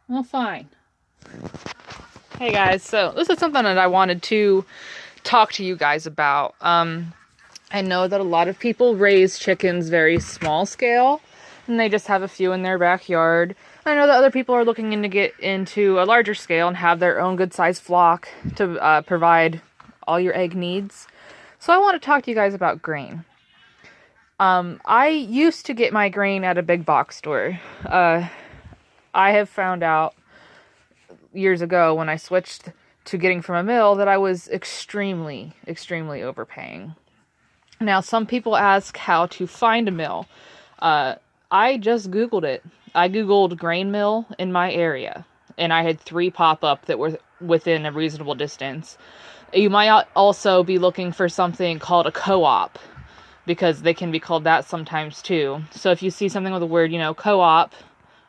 Well, fine. Hey guys, so this is something that I wanted to talk to you guys about. I know that a lot of people raise chickens very small scale, and they just have a few in their backyard. I know that other people are looking to get into a larger scale and have their own good sized flock to provide all your egg needs. So I want to talk to you guys about grain. I used to get my grain at a big box store. I have found out years ago when I switched to getting from a mill that I was extremely overpaying. Now, some people ask how to find a mill. I just Googled it. I Googled grain mill in my area, and I had 3 pop up that were within a reasonable distance. You might also be looking for something called a co-op, because they can be called that sometimes too. So if you see something with the word, co-op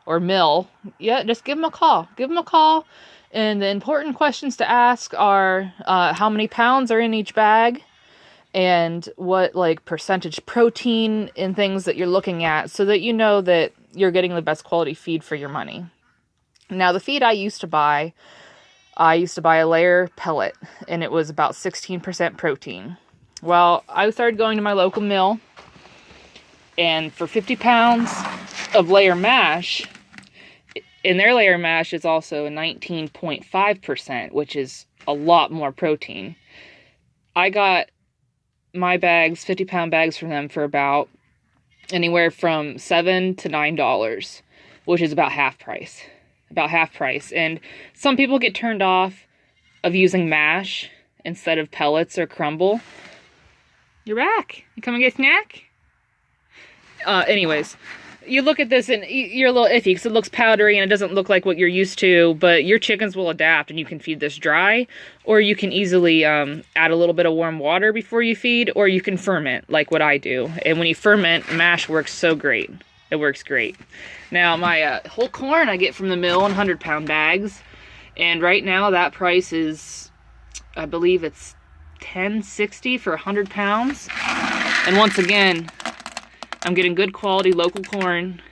or mill, yeah, just give them a call. Give them a call. And the important questions to ask are how many pounds are in each bag, and what percentage protein and things that you're looking at, so that you know that you're getting the best quality feed for your money. Now, the feed I used to buy a layer pellet, and it was about 16% protein. Well, I started going to my local mill, and for 50 pounds of layer mash, and their layer mash is also 19.5%, which is a lot more protein. I got my bags, 50-pound bags from them, for about anywhere from $7 to $9, which is about half price. And some people get turned off of using mash instead of pellets or crumble. You're back. You come and get a snack? Anyways, you look at this and you're a little iffy because it looks powdery and it doesn't look like what you're used to, but your chickens will adapt, and you can feed this dry, or you can easily add a little bit of warm water before you feed, or you can ferment like what I do. And when you ferment, mash works so great. It works great. Now, my whole corn I get from the mill in 100-pound bags, and right now that price is, I believe it's $10.60 for 100 pounds. And once again, I'm getting good quality local corn.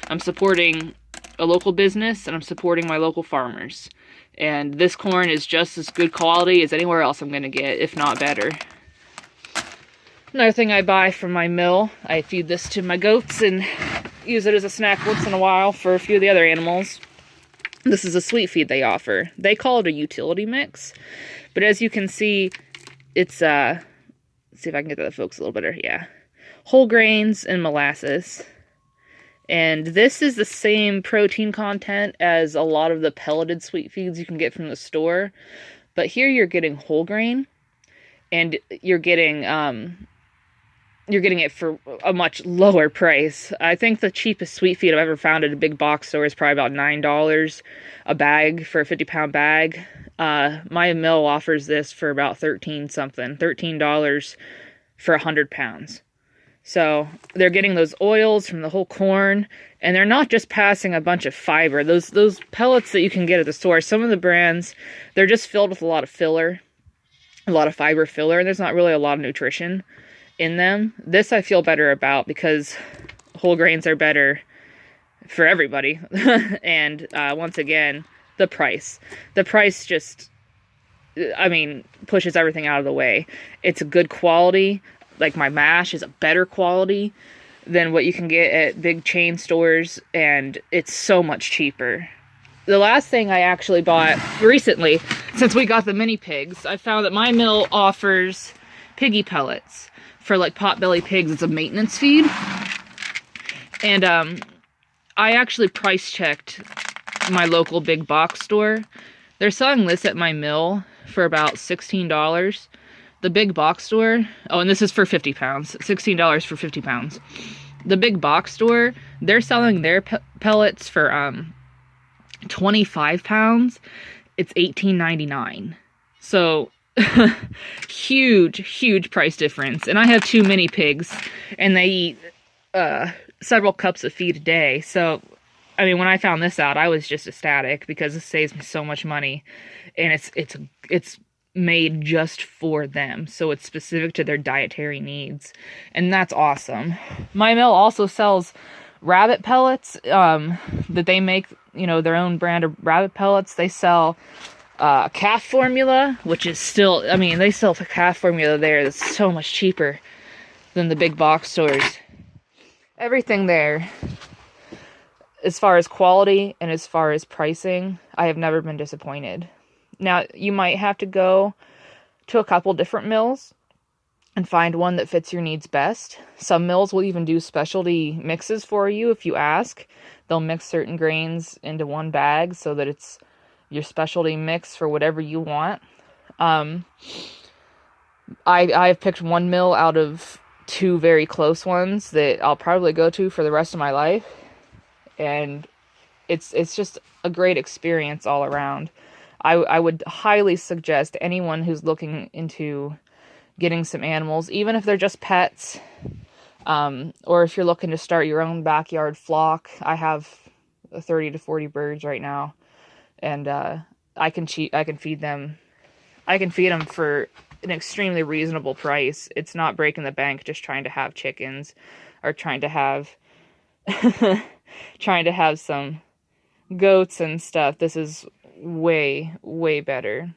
I'm supporting a local business, and I'm supporting my local farmers. And this corn is just as good quality as anywhere else I'm going to get, if not better. Another thing I buy from my mill, I feed this to my goats and use it as a snack once in a while for a few of the other animals. This is a sweet feed they offer. They call it a utility mix. But as you can see, it's, let's see if I can get that to focus a little better. Yeah. Whole grains and molasses. And this is the same protein content as a lot of the pelleted sweet feeds you can get from the store. But here you're getting whole grain, and you're getting it for a much lower price. I think the cheapest sweet feed I've ever found at a big box store is probably about $9 a bag for a 50-pound bag. My mill offers this for about $13 for 100 pounds. So they're getting those oils from the whole corn, and they're not just passing a bunch of fiber. Those pellets that you can get at the store, some of the brands, they're just filled with a lot of filler, a lot of fiber filler, and there's not really a lot of nutrition in them. This I feel better about because whole grains are better for everybody. And once again, the price just, pushes everything out of the way. It's a good quality. Like, my mash is a better quality than what you can get at big chain stores, and it's so much cheaper. The last thing I actually bought recently, since we got the mini pigs, I found that my mill offers piggy pellets for potbelly pigs. It's a maintenance feed. And I actually price checked my local big box store. They're selling this at my mill for about $16. The big box store, oh, and this is for 50 pounds, $16 for 50 pounds. The big box store, they're selling their pellets for 25 pounds. It's $18.99. So huge price difference. And I have 2 mini pigs, and they eat several cups of feed a day. So, when I found this out, I was just ecstatic because it saves me so much money, and it's made just for them, so it's specific to their dietary needs, and that's awesome. My mill also sells rabbit pellets that they make their own brand of rabbit pellets. They sell calf formula, which is still, I mean, they sell calf formula there that's so much cheaper than the big box stores. Everything there, as far as quality and as far as pricing, I have never been disappointed. Now, you might have to go to a couple different mills and find one that fits your needs best. Some mills will even do specialty mixes for you if you ask. They'll mix certain grains into one bag so that it's your specialty mix for whatever you want. I've picked one mill out of two very close ones that I'll probably go to for the rest of my life. And it's just a great experience all around. I would highly suggest anyone who's looking into getting some animals, even if they're just pets, or if you're looking to start your own backyard flock. I have 30 to 40 birds right now, and I can feed them. I can feed them for an extremely reasonable price. It's not breaking the bank just trying to have chickens or trying to have some goats and stuff. This is way, way better.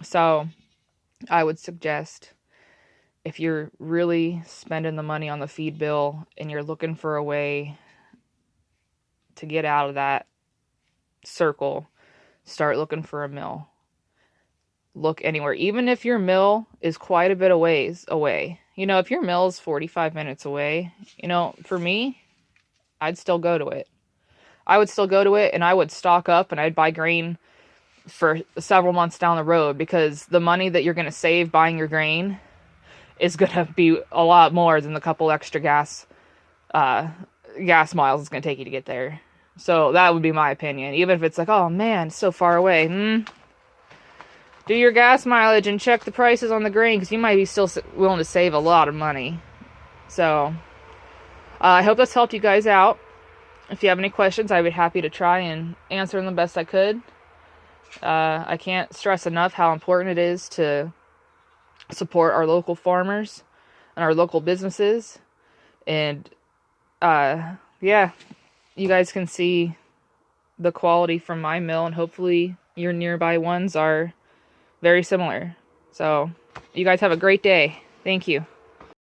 So I would suggest, if you're really spending the money on the feed bill and you're looking for a way to get out of that circle, start looking for a mill. Look anywhere, even if your mill is quite a bit of ways away. If your mill is 45 minutes away, for me, I'd still go to it. I would still go to it, and I would stock up, and I'd buy grain for several months down the road, because the money that you're going to save buying your grain is going to be a lot more than the couple extra gas miles it's going to take you to get there. So that would be my opinion. Even if it's like, oh man, it's so far away. Do your gas mileage and check the prices on the grain, because you might be still willing to save a lot of money. So I hope this helped you guys out. If you have any questions, I would be happy to try and answer them the best I could. I can't stress enough how important it is to support our local farmers and our local businesses. And yeah, you guys can see the quality from my mill, and hopefully your nearby ones are very similar. So you guys have a great day. Thank you.